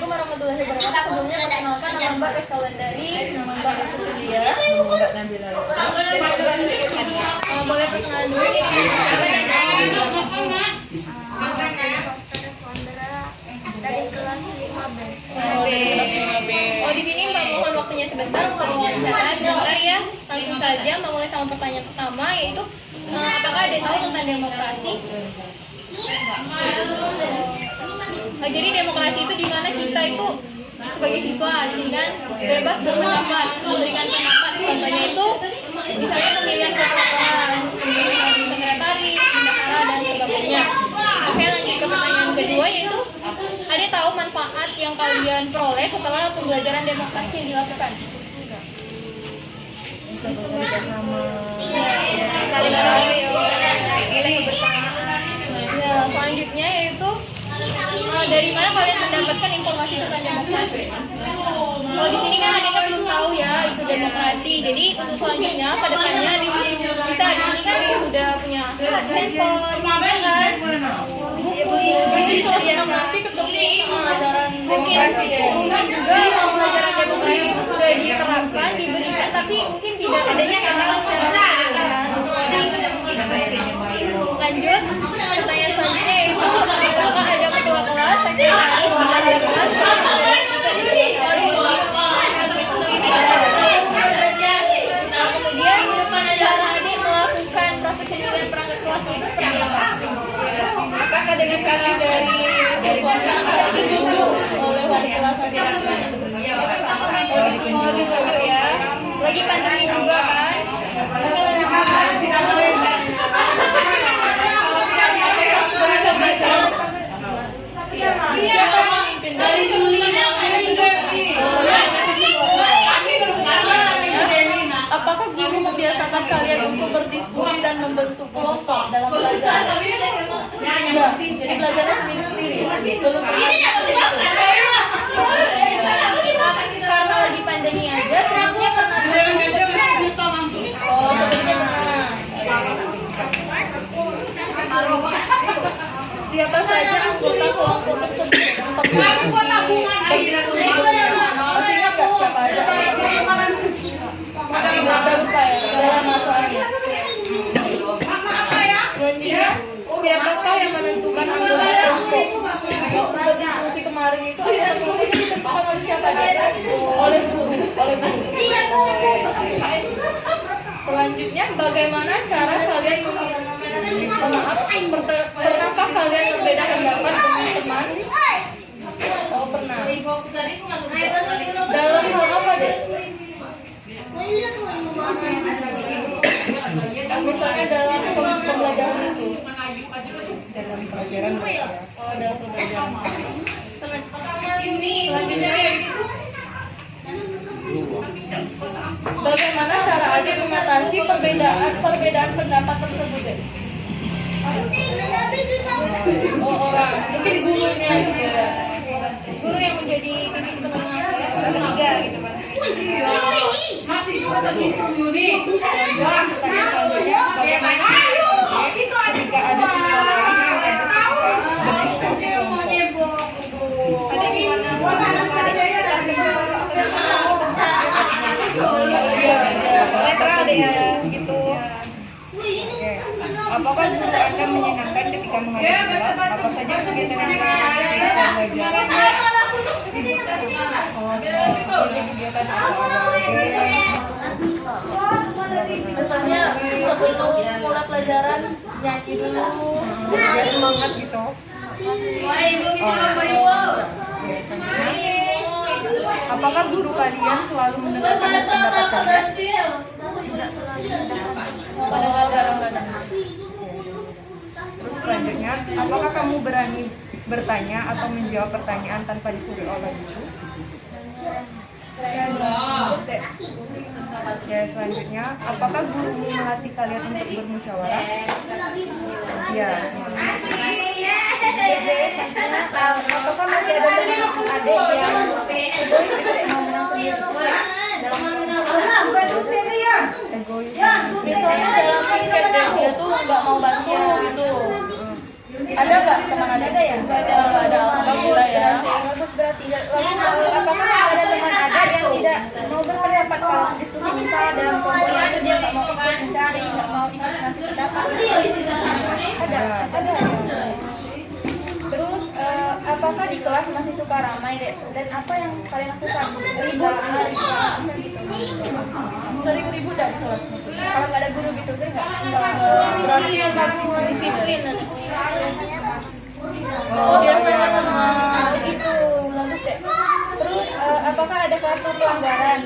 Assalamualaikum warahmatullahi wabarakatuh. Sebelumnya perkenalkan nama Mbak Rizka Wulandari, nama Mbak Susudia, Mbak Nabila. Boleh perkenalan dulu ini dari kelas 5B. Oh, di sini Mbak mohon waktunya sebentar untuk wawancara. Sebentar ya. Langsung saja Mbak mulai sama pertanyaan pertama, yaitu apakah ada tahu tentang demokrasi? Jadi demokrasi itu di mana kita itu sebagai siswa di sini kan bebas berpendapat, memberikan pendapat. Contohnya itu misalnya pemilihan ketua kelas, pemilihan sekretaris, bendahara dan sebagainya. Oke, lanjut ke pertanyaan kedua, yaitu ada tahu manfaat yang kalian peroleh setelah pembelajaran demokrasi yang dilakukan? Bisa bekerja sama, Ya, selanjutnya yaitu dari mana kalian mendapatkan informasi tentang demokrasi? Kalau di sini kan adanya belum tahu ya itu demokrasi. Jadi untuk selanjutnya ke depannya bisa di sini kan udah punya handphone, ya kan? Buku. Jadi kalau nanti ketemu pelajaran demokrasi mungkin juga pelajaran demokrasi itu sudah diterapkan, diberikan, tapi mungkin tidak adanya secara lanjut pertanyaan selanjutnya yaitu apakah ada ketua kelas, sekretaris, kepala kelas, kemudian cara adik melakukan proses pemilihan perangkat kelas itu seperti apa? apakah dengan kami dari Oleh wali kelas adik ya, lagi pandemi juga kan? Dari Juli apakah guru membiasakan kalian untuk berdiskusi dan membentuk kelompok dalam pelajaran? Ya, jadi belajarnya sendiri-sendiri. Belum karena lagi pandemi aja, sebelumnya pernah oh, sebelumnya siapa saja anggota kelompok tersebut? Maksudnya nggak siapa aja? Udah lupa ya, dalam masalahnya. Selanjutnya, siapakah yang menentukan anggota kelompok? Waktu berdiskusi kemarin itu anggota kelompok ditentukan oleh siapa? Oleh guru. Selanjutnya, bagaimana cara kalian pernahkah kalian berbeda pendapat dengan teman? Oh, pernah. Dalam hal apa deh? Misalnya dalam pembelajaran itu. dalam pelajaran Oh, dalam pembelajaran. Selanjutnya, bagaimana cara adik mengatasi perbedaan pendapat tersebut deh? Oh, orang mungkin gurunya juga. Guru yang menjadi titik tengah ya, ketiga gitu kan. Masih juga begitu Yuni. Bagaimana Itu jika ada ada di mana netral deh ya gitu. Apakah guru Anda menyenangkan ketika mengajar kelas? Apa saja kegiatan yang Anda belajar? Kegiatan misalnya sebelum mulai pelajaran nyanyi dulu biar semangat gitu. Apakah guru kalian selalu mendengarkan pendapat kalian? Kadang-kadang. Terus selanjutnya, apakah kamu berani bertanya atau menjawab pertanyaan tanpa disuruh oleh guru? Ya, selanjutnya, apakah gurumu melatih kalian untuk bermusyawarah? Ya. Apakah masih ada teman adik yang egois tidak mau menang sendiri? Misalnya dalam tiket dia tuh nggak mau bantu gitu. Ada nggak teman ada ya? Ada. Bagus ya. Bagus berarti. Lalu apakah ada teman ada yang tidak mau berpendapat kalau diskusi misal dalam kelompoknya itu dia nggak mau ikut mencari, nggak mau ikut ngasih pendapat? Ada. Terus apakah di kelas masih suka ramai deh? Dan apa yang kalian lakukan? Ribut, Sering ribut dah di kelas maksudnya. kalau nggak ada guru gitu sih nggak? Berarti disiplin. Oh, biasanya teman. Itu bagus deh. Terus apakah ada kelas pelanggaran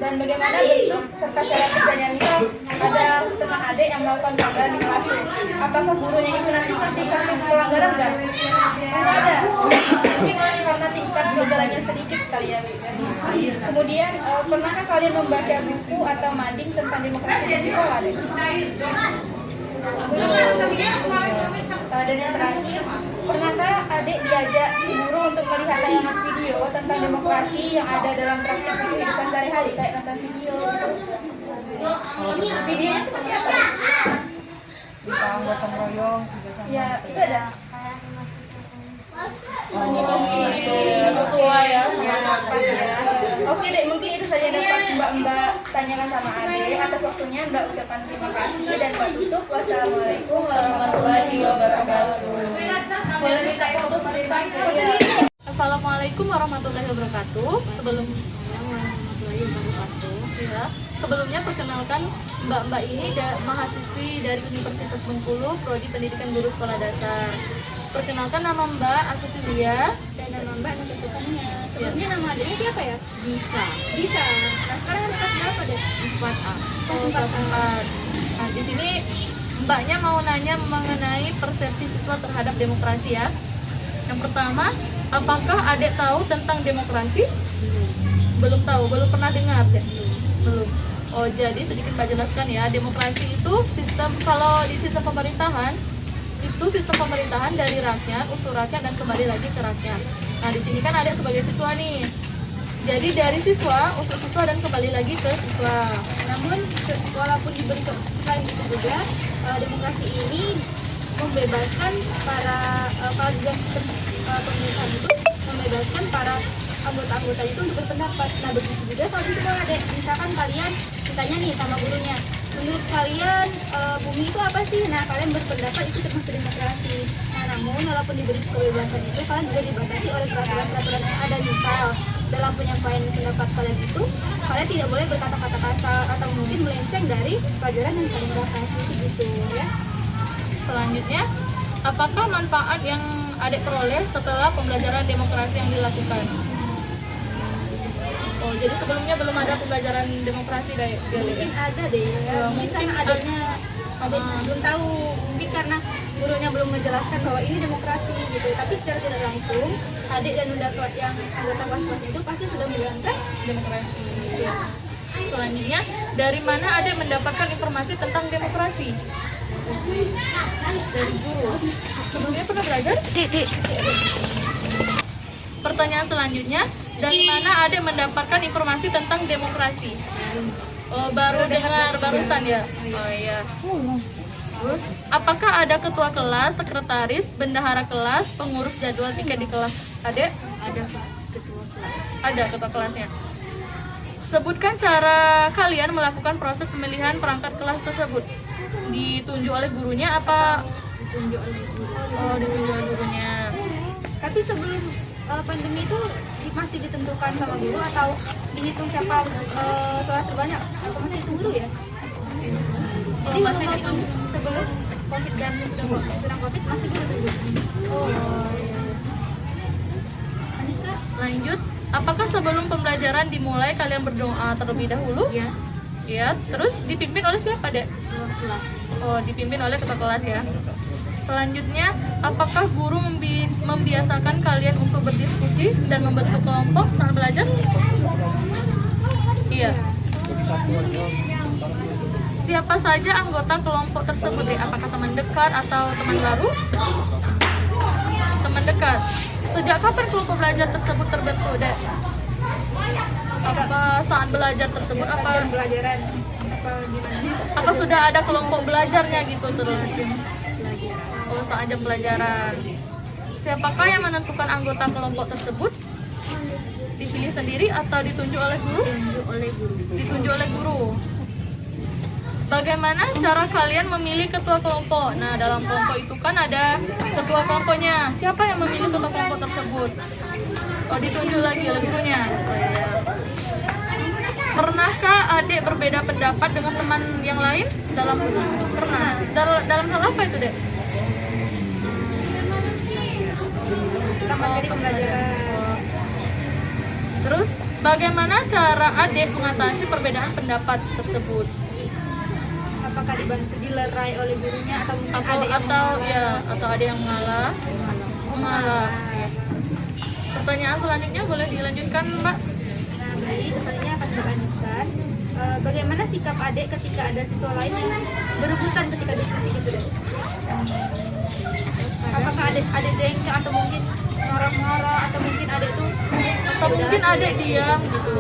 dan bagaimana bentuk serta cara kerjanya? Misal ada teman adik yang melakukan pelanggaran di kelas, apakah gurunya itu nanti kasih kartu pelanggaran nggak? Nggak ada. Mungkin karena tingkat belajarnya sedikit kali ya. Kemudian pernahkah kalian membaca buku atau mading tentang demokrasi di sekolah deh? Dan yang terakhir, pernahkah adik diajak guru untuk melihat tayangan video tentang demokrasi yang ada dalam praktek kehidupan sehari-hari kayak nonton video gitu? Videonya seperti apa? Bisa gotong royong juga sama. Ya, itu ada. Sesuai ya. Ya, pas ya. Oke deh, mungkin itu saja dapat Mbak tanyakan sama adik. Atas waktunya Mbak ucapkan terima kasih dan Mbak tutup. Wassalamualaikum warahmatullahi wabarakatuh. Boleh minta foto sebentar? Assalamualaikum warahmatullahi wabarakatuh. Sebelumnya perkenalkan Mbak ini mahasiswi dari Universitas Bengkulu, Prodi Pendidikan Guru Sekolah Dasar. Perkenalkan nama Mbak Asesilia Dan nama Mbak Nata Sukania. Sebelumnya nama adiknya siapa ya? Bisa Bisa. Nah sekarang kelas berapa deh? 4A. Kelas 4. Nah, di sini Mbaknya mau nanya mengenai persepsi siswa terhadap demokrasi ya. Yang pertama, apakah adik tahu tentang demokrasi? Belum tahu, belum pernah dengar ya? Belum. Oh, jadi sedikit Mbak jelaskan ya. Demokrasi itu sistem, kalau di sistem pemerintahan, itu sistem pemerintahan dari rakyat, untuk rakyat, dan kembali lagi ke rakyat. Nah, di sini kan adik sebagai siswa nih. Jadi dari siswa, untuk siswa, dan kembali lagi ke siswa. Namun walaupun dibentuk selain itu juga demokrasi ini membebaskan para kalau di dalam sistem pemerintahan itu membebaskan para anggota-anggota itu untuk berpendapat. Nah begitu juga kalau di sekolah deh, misalkan kalian ditanya nih sama gurunya, menurut kalian bumi itu apa sih? Nah kalian berpendapat itu termasuk demokrasi. Nah namun walaupun diberi kebebasan itu, kalian juga dibatasi oleh peraturan-peraturan yang ada. Misal dalam penyampaian pendapat kalian itu, kalian tidak boleh berkata-kata kasar atau mungkin melenceng dari pelajaran yang kalian bahas gitu ya. Selanjutnya, apakah manfaat yang adik peroleh setelah pembelajaran demokrasi yang dilakukan? Oh, jadi sebelumnya belum ada pembelajaran demokrasi dari Mungkin ada deh ya. Mungkin karena adanya belum tahu, mungkin karena gurunya belum menjelaskan bahwa ini demokrasi gitu. Tapi secara tidak langsung, adik dan yang anggota kelas itu pasti sudah menjalankan demokrasi. Selanjutnya, dari mana adik mendapatkan informasi tentang demokrasi? Dari guru. Sebelumnya pernah belajar? Pertanyaan selanjutnya, dari mana adik mendapatkan informasi tentang demokrasi? Oh, baru dengar barusan ya? Oh iya. Terus, apakah ada ketua kelas, sekretaris, bendahara kelas, pengurus jadwal tiket di kelas adik? ada ketua kelas. Ada ketua kelasnya. Sebutkan cara kalian melakukan proses pemilihan perangkat kelas tersebut. Ditunjuk oleh gurunya apa? Ditunjuk oleh guru. Oh, ditunjuk oleh gurunya. Tapi sebelum pandemi itu masih ditentukan sama guru atau dihitung siapa suara terbanyak atau masih dihitung guru ya? Jadi masih walaupun sebelum COVID dan sedang COVID masih guru tunjuk. Oh. Anika, Lanjut, apakah sebelum pembelajaran dimulai kalian berdoa terlebih dahulu? ya. Ya, terus dipimpin oleh siapa, Dek? Kelas. Oh, dipimpin oleh ketua kelas ya. Selanjutnya, apakah guru membiasakan kalian untuk berdiskusi dan membentuk kelompok saat belajar? Iya. Siapa saja anggota kelompok tersebut, Dek? Apakah teman dekat atau teman baru? Teman dekat. Sejak kapan kelompok belajar tersebut terbentuk, Dek? Apa saat belajar tersebut? Apa Jam pelajaran apa gimana? sudah ada kelompok belajarnya gitu terus? Oh, saat jam pelajaran. Siapakah yang menentukan anggota kelompok tersebut? Dipilih sendiri atau ditunjuk oleh guru? Ditunjuk oleh guru. Bagaimana cara kalian memilih ketua kelompok? Nah, dalam kelompok itu kan ada ketua kelompoknya. Siapa yang memilih ketua kelompok tersebut? Oh, ditunjuk lagi oleh gurunya. Oh, iya. Pernahkah adik berbeda pendapat dengan teman yang lain? Pernah. Dalam hal apa itu, Dek? Kita materi pembelajaran. Terus, bagaimana cara adik mengatasi perbedaan pendapat tersebut? Apakah dibantu dilerai oleh gurunya atau mungkin ada yang Atau ada yang mengalah? Pertanyaan selanjutnya boleh dilanjutkan, Mbak? Nah, baik, selanjutnya akan berlanjutkan. Bagaimana sikap adik ketika ada siswa lain yang berebutan ketika diskusi gitu deh? Apakah adik jengkel atau mungkin marah-marah atau mungkin adik tuh Mungkin adik diam gitu.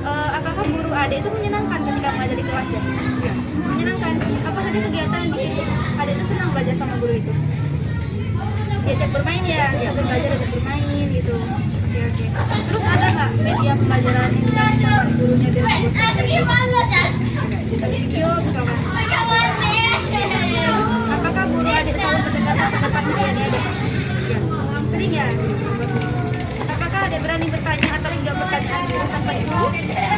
Apakah guru adik itu menyenangkan ketika mengajar di kelas ya? Menyenangkan. Apa saja kegiatan yang bikin adik itu senang belajar sama guru itu? Diajak bermain ya, sambil belajar diajak bermain gitu. Oke. Terus ada nggak media pembelajaran yang digunakan gurunya biar bisa di video misalkan? Apakah guru adik selalu mendengarkan pendapatnya adik? Sering ya? Apakah adik berani bertanya atau menjawab pertanyaan guru tanpa dulu?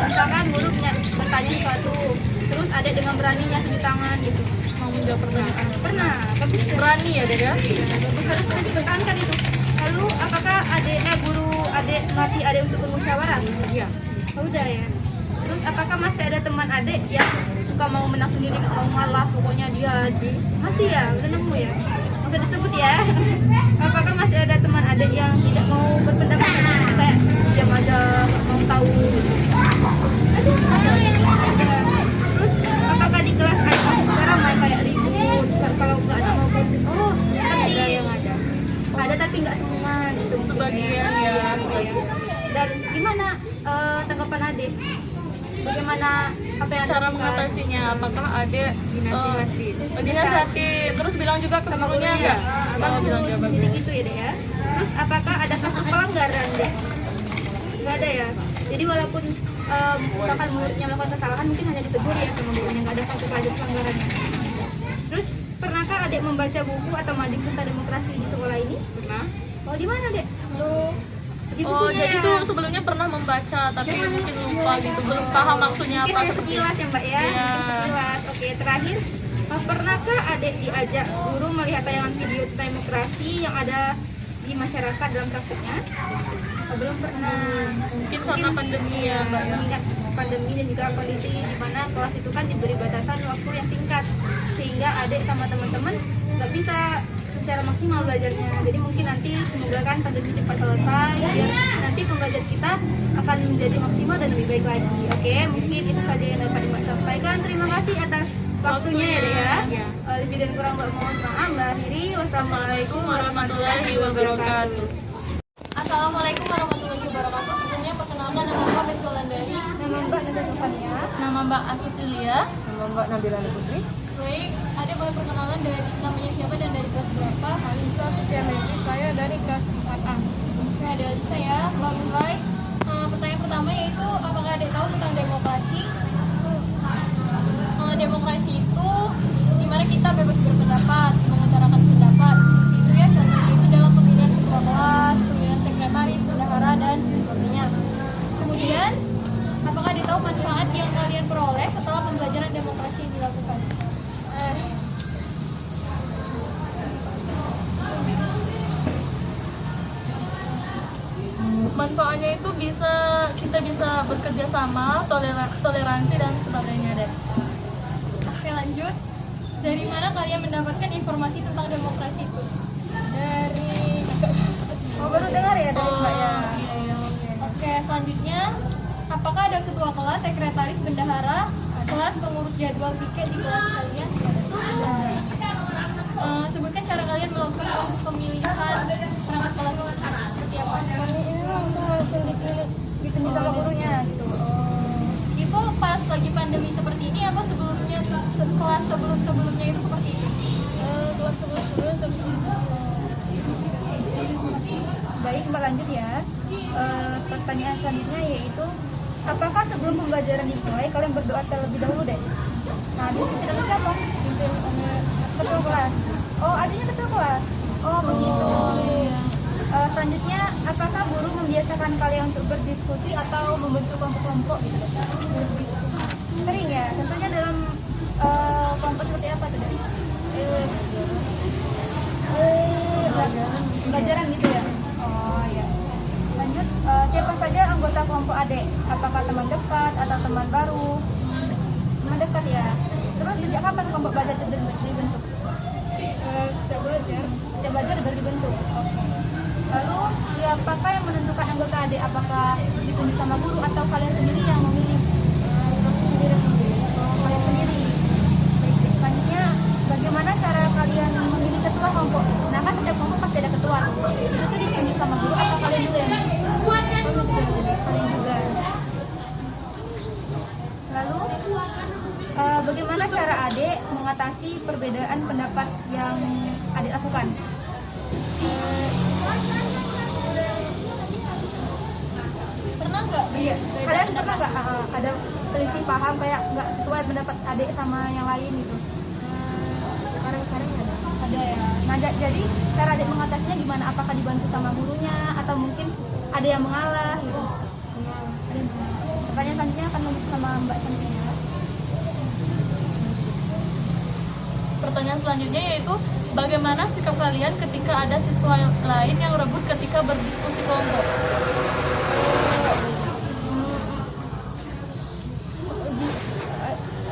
Misalkan guru bertanya sesuatu, terus adik dengan beraninya tunjuk tangan gitu. Mau menjawab pertanyaan? Pernah, bagus ya? Berani ya, Dek ya? Harus dipertahankan itu. Lalu apakah guru adik melatih adik untuk bermusyawarah? Iya. Oh, udah ya. Terus apakah masih ada teman adik yang suka mau menang sendiri, nggak mau ngalah, pokoknya dia masih ya, udah nemu ya? Nggak usah disebut ya. Apakah masih ada teman adik yang tidak mau berpendapat, kayak diam aja, nggak mau tahu? Aduh, ada. Terus apakah di kelas adik kamu sekarang main kayak ribut? Kalau nggak ada mau Ada yang ada. ada tapi nggak semua gitu. Sebagian ya, sebagian. Dan gimana tanggapan adik? Bagaimana apa yang Cara Anda lakukan? mengatasinya? Apakah adik Dinasihatin. terus bilang juga ke Sama gurunya gurunya? enggak? Oh, bilang juga Jadi gitu ya deh ya. Terus apakah ada kasus pelanggaran deh? Nggak ada ya. Jadi walaupun misalkan muridnya melakukan kesalahan mungkin hanya ditegur ya sama gurunya, nggak ada kasus pelanggarannya. Terus pernahkah adik membaca buku atau mading tentang demokrasi di sekolah ini? Pernah. Oh, di mana dek? Di Oh, bukunya jadi ya? tuh sebelumnya pernah membaca tapi mungkin lupa gitu, belum paham maksudnya Mungkin apa hanya seperti sekilas ya mbak ya? Iya. Sekilas. Oke, terakhir, pernahkah adik diajak guru melihat tayangan video tentang demokrasi yang ada di masyarakat dalam prakteknya? Oh, belum pernah. mungkin karena pandemi ya, Mbak ya. Mengingat pandemi dan juga kondisi di mana kelas itu kan diberi batasan waktu yang singkat, sehingga adik sama teman-teman nggak bisa secara maksimal belajarnya. Jadi mungkin nanti semoga kan pandemi cepat selesai biar nanti pembelajaran kita akan menjadi maksimal dan lebih baik lagi. Oke, mungkin itu saja yang dapat Mbak sampaikan. Terima kasih atas waktunya ya Dek ya. Iya. Lebih dan kurang Mbak mohon maaf. Mbak akhiri. Wassalamualaikum warahmatullahi wabarakatuh. Assalamualaikum warahmatullahi wabarakatuh. Sebelumnya perkenalkan nama Mbak Meskolandari. Nama Mbak Nanda Sofania. Nama Mbak Asis Yulia. Nama Mbak Nabila Putri. Baik, ada boleh perkenalan dari namanya siapa dan dari kelas berapa? Alisa Sofia Megi, saya dari kelas 4A. Nah, dari saya, Mbak mulai. Pertanyaan pertama yaitu, apakah adik tahu tentang demokrasi? Demokrasi itu dimana kita bebas berpendapat, mengutarakan pendapat. Itu ya, contohnya itu dalam pemilihan ketua kelas, pemilihan sekretaris, bendahara, dan sebagainya. Kemudian, apakah adik tahu manfaat yang kalian peroleh setelah pembelajaran demokrasi yang dilakukan? Manfaatnya itu kita bisa bekerja sama, toleransi dan sebagainya deh. Oke, lanjut. Dari mana kalian mendapatkan informasi tentang demokrasi itu? Dari baru dengar ya dari Mbak ya. Iya, oke. Oke, selanjutnya, apakah ada ketua kelas, sekretaris, bendahara, kelas, pengurus jadwal piket di kelas kalian? Sebutkan cara kalian melakukan pemilihan perangkat kelas seperti apa? Ini langsung dipilih, ditunjuk sama gurunya gitu. Itu pas lagi pandemi seperti ini apa sebelumnya kelas sebelumnya itu seperti itu? Kelas sebelum-sebelumnya seperti itu. Baik, Mbak, lanjut ya. Pertanyaan selanjutnya yaitu, apakah sebelum pembelajaran dimulai kalian berdoa terlebih dahulu deh? Nah, dipimpin oleh siapa? Dipimpin oleh ketua kelas. Oh, adanya ketua kelas. Oh, begitu. Selanjutnya, apakah guru membiasakan kalian untuk berdiskusi atau membentuk kelompok-kelompok gitu? Berdiskusi. Sering ya? Contohnya dalam kelompok seperti apa tuh? Pelajaran gitu ya? Oh iya. Lanjut, siapa saja anggota kelompok adik? Apakah teman dekat atau teman baru? Teman dekat ya. Terus sejak kapan kelompok belajar itu dibentuk? Setiap belajar. Setiap belajar baru dibentuk. Oke. Lalu siapakah yang menentukan anggota adik? Apakah ditunjuk sama guru atau kalian sendiri yang memilih? Kalian sendiri. Baik, selanjutnya, bagaimana cara kalian memilih ketua kelompok? Nah kan setiap kelompok pasti ada ketua. Itu tuh ditunjuk sama guru atau kalian juga yang kalian juga. Lalu bagaimana cara adik mengatasi perbedaan pendapat yang adik lakukan? Pernah nggak? Iya, kalian pernah nggak ada selisih paham kayak nggak sesuai pendapat adik sama yang lain gitu? Kadang-kadang ada. Ada ya. Nah, jadi cara adik mengatasinya gimana? Apakah dibantu sama gurunya atau mungkin ada yang mengalah gitu? Ada yang mengalah. Pertanyaan selanjutnya akan menuju sama Mbak Santi ya. Pertanyaan selanjutnya yaitu, bagaimana sikap kalian ketika ada siswa lain yang rebut ketika berdiskusi kelompok?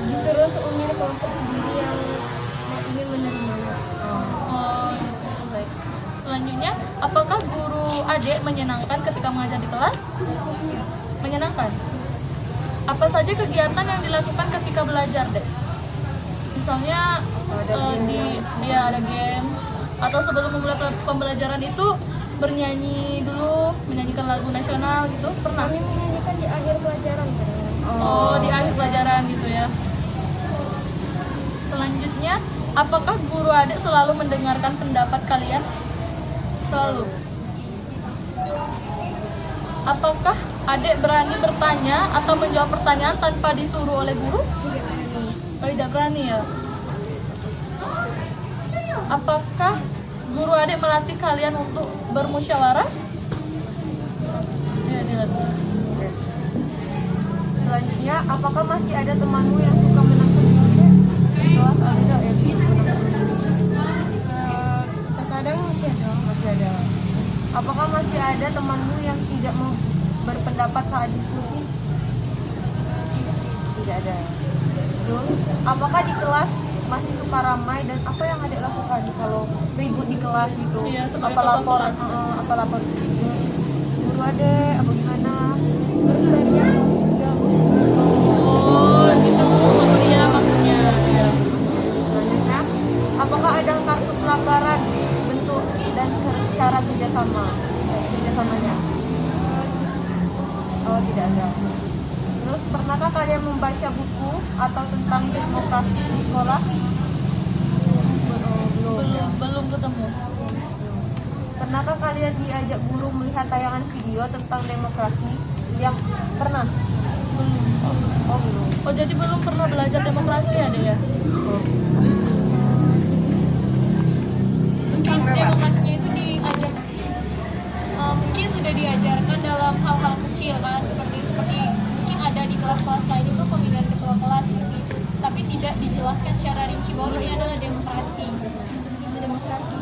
Disuruh untuk memilih kelompok sendiri yang ingin menerima. Oh, baik. Selanjutnya, apakah guru adik menyenangkan ketika mengajar di kelas? Menyenangkan. Apa saja kegiatan yang dilakukan ketika belajar, Dek? Misalnya ada game atau sebelum memulai pembelajaran itu bernyanyi dulu, menyanyikan lagu nasional gitu, pernah? Kami menyanyikan di akhir pelajaran. Oh, di akhir pelajaran gitu ya. Selanjutnya, apakah guru adik selalu mendengarkan pendapat kalian? Selalu. Apakah adik berani bertanya atau menjawab pertanyaan tanpa disuruh oleh guru? Oh, tidak berani ya. Apakah guru adik melatih kalian untuk bermusyawarah? Ya, dilatih. Selanjutnya, apakah masih ada temanmu yang suka menang sendiri? Kelas ada ya, menang sendiri. Terkadang masih ada. Masih ada. Apakah masih ada temanmu yang tidak mau berpendapat saat diskusi? Tidak ada. Terus, apakah di kelas masih suka ramai dan apa yang adik lakukan kalau ribut di kelas gitu? Iya, sebagai apa ketua lapor, kelas. apa lapor guru adik, apa gimana? Oh, gitu maksudnya maksudnya. Ya. Selanjutnya, apakah ada kartu pelanggaran bentuk dan cara kerjasamanya? Oh, tidak ada. Terus, pernahkah kalian membaca buku atau tentang demokrasi di sekolah? Belum ya. Belum ketemu. Pernahkah kalian diajak guru melihat tayangan video tentang demokrasi? Yang pernah? Oh, belum. Oh, jadi belum pernah belajar demokrasi ada ya? Mungkin demokrasinya itu diajar, mungkin sudah diajarkan dalam hal-hal kecil kan, seperti mungkin ada di kelas-kelas lain itu pemilihan ketua kelas seperti itu, tapi tidak dijelaskan secara rinci bahwa ini adalah demokrasi. Itu demokrasi.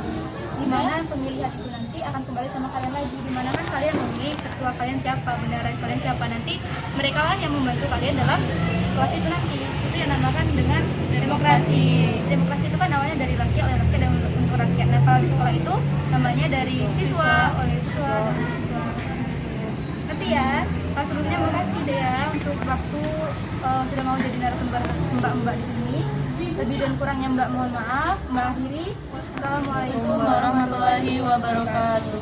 Dimana pemilihan itu nanti akan kembali sama kalian lagi. Dimana kan kalian memilih ketua kalian siapa, bendahara kalian siapa, nanti mereka lah yang membantu kalian dalam kelas itu nanti. Itu yang namakan dengan demokrasi. Demokrasi itu kan awalnya dari rakyat, oleh rakyat dan untuk rakyat. Nah kalau di sekolah itu namanya dari siswa, oleh siswa, dan siswa. Ngerti ya? Kalau sebelumnya makasih deh ya untuk waktu sudah mau jadi narasumber mbak-mbak di sini. Lebih dan kurangnya mbak mohon maaf. Mbak akhiri. Assalamualaikum Warahmatullahi wabarakatuh.